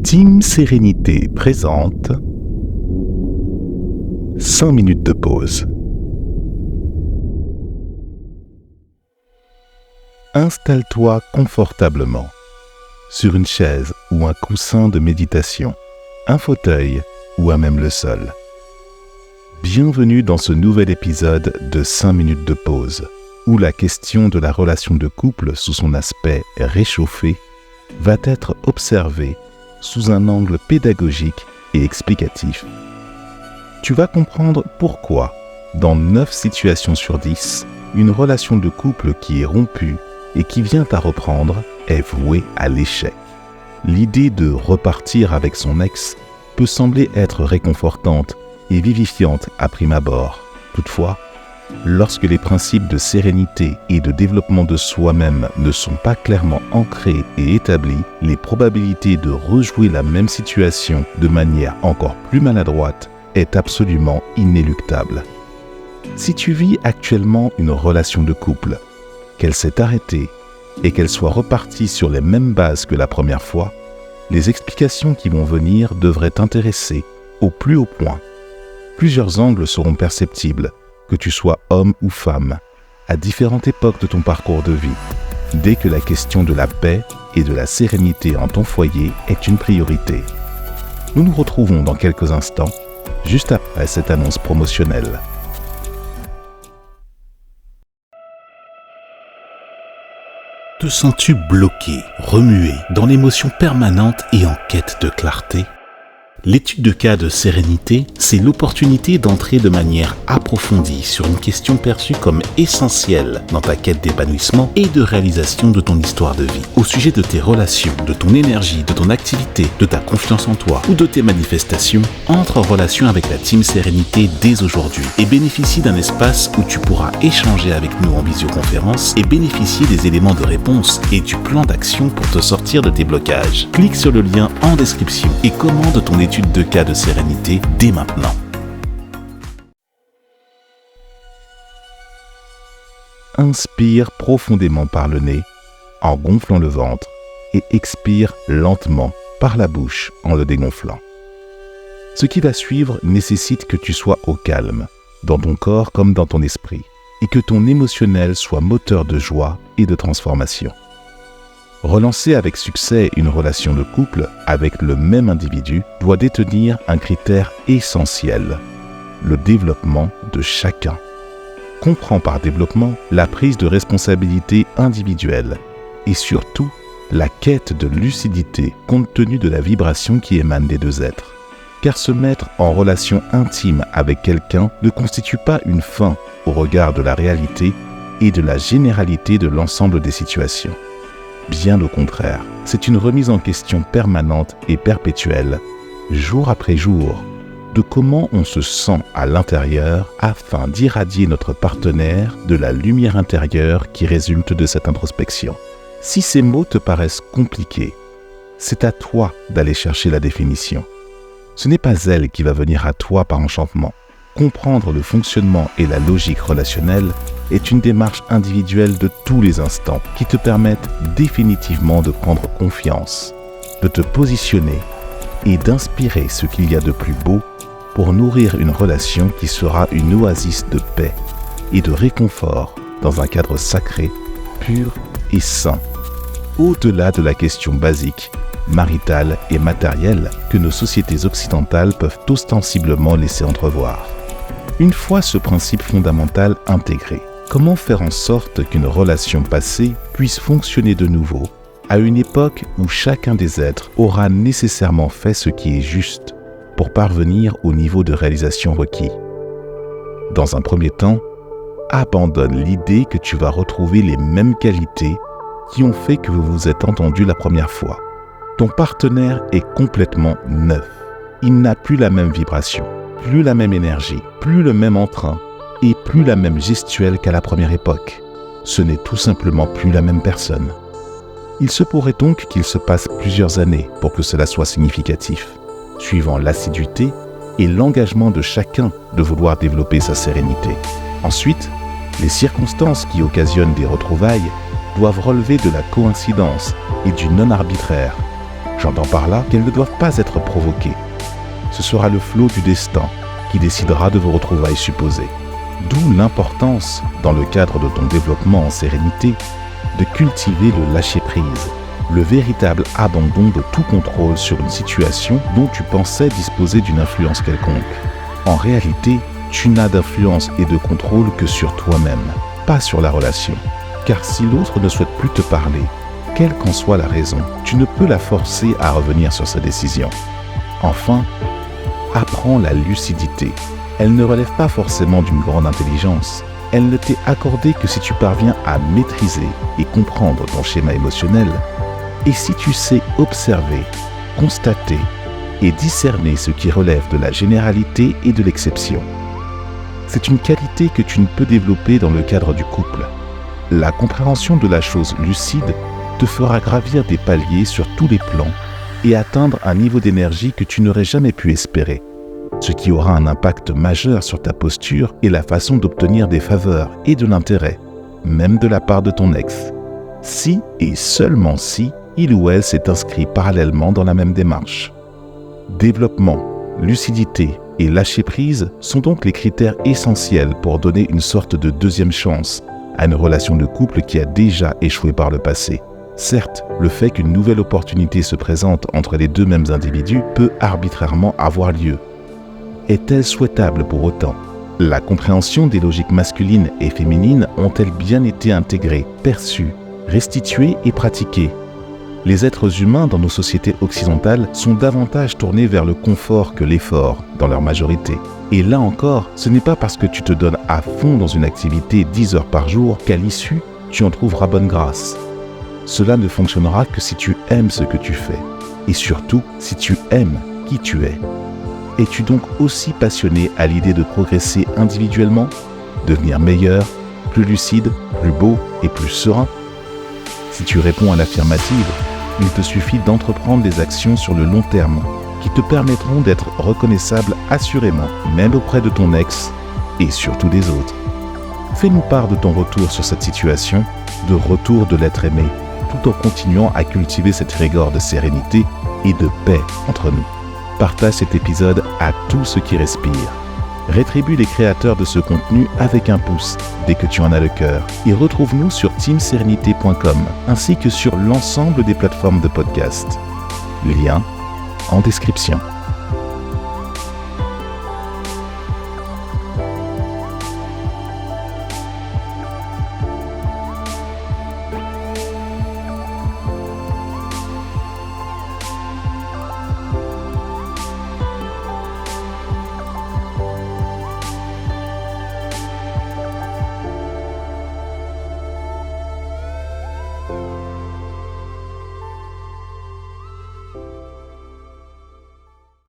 Team Sérénité présente 5 minutes de pause. Installe-toi confortablement sur une chaise ou un coussin de méditation, un fauteuil ou à même le sol. Bienvenue dans ce nouvel épisode de 5 minutes de pause, où la question de la relation de couple sous son aspect réchauffé va être observée sous un angle pédagogique et explicatif. Tu vas comprendre pourquoi, dans 9 situations sur 10, une relation de couple qui est rompue et qui vient à reprendre est vouée à l'échec. L'idée de repartir avec son ex peut sembler être réconfortante et vivifiante à prime abord. Toutefois, lorsque les principes de sérénité et de développement de soi-même ne sont pas clairement ancrés et établis, les probabilités de rejouer la même situation de manière encore plus maladroite est absolument inéluctable. Si tu vis actuellement une relation de couple, qu'elle s'est arrêtée et qu'elle soit repartie sur les mêmes bases que la première fois, les explications qui vont venir devraient t'intéresser au plus haut point. Plusieurs angles seront perceptibles, que tu sois homme ou femme, à différentes époques de ton parcours de vie, dès que la question de la paix et de la sérénité en ton foyer est une priorité. Nous nous retrouvons dans quelques instants, juste après cette annonce promotionnelle. Te sens-tu bloqué, remué, dans l'émotion permanente et en quête de clarté ? L'étude de cas de sérénité, c'est l'opportunité d'entrer de manière approfondie sur une question perçue comme essentielle dans ta quête d'épanouissement et de réalisation de ton histoire de vie. Au sujet de tes relations, de ton énergie, de ton activité, de ta confiance en toi ou de tes manifestations, entre en relation avec la Team Sérénité dès aujourd'hui et bénéficie d'un espace où tu pourras échanger avec nous en visioconférence et bénéficier des éléments de réponse et du plan d'action pour te sortir de tes blocages. Clique sur le lien en description et commande ton étude de cas de sérénité dès maintenant. Inspire profondément par le nez en gonflant le ventre et expire lentement par la bouche en le dégonflant. Ce qui va suivre nécessite que tu sois au calme, dans ton corps comme dans ton esprit, et que ton émotionnel soit moteur de joie et de transformation. Relancer avec succès une relation de couple avec le même individu doit détenir un critère essentiel, le développement de chacun. Comprends par développement la prise de responsabilité individuelle et surtout la quête de lucidité compte tenu de la vibration qui émane des deux êtres. Car se mettre en relation intime avec quelqu'un ne constitue pas une fin au regard de la réalité et de la généralité de l'ensemble des situations. Bien au contraire, c'est une remise en question permanente et perpétuelle, jour après jour, de comment on se sent à l'intérieur afin d'irradier notre partenaire de la lumière intérieure qui résulte de cette introspection. Si ces mots te paraissent compliqués, c'est à toi d'aller chercher la définition. Ce n'est pas elle qui va venir à toi par enchantement. Comprendre le fonctionnement et la logique relationnelle est une démarche individuelle de tous les instants qui te permettent définitivement de prendre confiance, de te positionner et d'inspirer ce qu'il y a de plus beau pour nourrir une relation qui sera une oasis de paix et de réconfort dans un cadre sacré, pur et sain, au-delà de la question basique, maritale et matérielle que nos sociétés occidentales peuvent ostensiblement laisser entrevoir. Une fois ce principe fondamental intégré, comment faire en sorte qu'une relation passée puisse fonctionner de nouveau à une époque où chacun des êtres aura nécessairement fait ce qui est juste pour parvenir au niveau de réalisation requis? Dans un premier temps, abandonne l'idée que tu vas retrouver les mêmes qualités qui ont fait que vous vous êtes entendus la première fois. Ton partenaire est complètement neuf. Il n'a plus la même vibration, plus la même énergie, plus le même entrain et plus la même gestuelle qu'à la première époque. Ce n'est tout simplement plus la même personne. Il se pourrait donc qu'il se passe plusieurs années pour que cela soit significatif, suivant l'assiduité et l'engagement de chacun de vouloir développer sa sérénité. Ensuite, les circonstances qui occasionnent des retrouvailles doivent relever de la coïncidence et du non-arbitraire. J'entends par là qu'elles ne doivent pas être provoquées. Ce sera le flot du destin qui décidera de vos retrouvailles supposées. D'où l'importance, dans le cadre de ton développement en sérénité, de cultiver le lâcher-prise, le véritable abandon de tout contrôle sur une situation dont tu pensais disposer d'une influence quelconque. En réalité, tu n'as d'influence et de contrôle que sur toi-même, pas sur la relation. Car si l'autre ne souhaite plus te parler, quelle qu'en soit la raison, tu ne peux la forcer à revenir sur sa décision. Enfin, apprends la lucidité. Elle ne relève pas forcément d'une grande intelligence. Elle ne t'est accordée que si tu parviens à maîtriser et comprendre ton schéma émotionnel, et si tu sais observer, constater et discerner ce qui relève de la généralité et de l'exception. C'est une qualité que tu ne peux développer dans le cadre du couple. La compréhension de la chose lucide te fera gravir des paliers sur tous les plans et atteindre un niveau d'énergie que tu n'aurais jamais pu espérer, ce qui aura un impact majeur sur ta posture et la façon d'obtenir des faveurs et de l'intérêt, même de la part de ton ex. Si et seulement si il ou elle s'est inscrit parallèlement dans la même démarche. Développement, lucidité et lâcher-prise sont donc les critères essentiels pour donner une sorte de deuxième chance à une relation de couple qui a déjà échoué par le passé. Certes, le fait qu'une nouvelle opportunité se présente entre les deux mêmes individus peut arbitrairement avoir lieu. Est-elle souhaitable pour autant ? La compréhension des logiques masculines et féminines ont-elles bien été intégrées, perçues, restituées et pratiquées ? Les êtres humains dans nos sociétés occidentales sont davantage tournés vers le confort que l'effort, dans leur majorité. Et là encore, ce n'est pas parce que tu te donnes à fond dans une activité 10 heures par jour qu'à l'issue, tu en trouveras bonne grâce. Cela ne fonctionnera que si tu aimes ce que tu fais. Et surtout, si tu aimes qui tu es. Es-tu donc aussi passionné à l'idée de progresser individuellement, devenir meilleur, plus lucide, plus beau et plus serein ? Si tu réponds à l'affirmative, il te suffit d'entreprendre des actions sur le long terme qui te permettront d'être reconnaissable assurément, même auprès de ton ex et surtout des autres. Fais-nous part de ton retour sur cette situation, de retour de l'être aimé, tout en continuant à cultiver cette rigueur de sérénité et de paix entre nous. Partage cet épisode à tous ceux qui respirent. Rétribue les créateurs de ce contenu avec un pouce dès que tu en as le cœur et retrouve-nous sur teamserenité.com ainsi que sur l'ensemble des plateformes de podcast. Lien en description.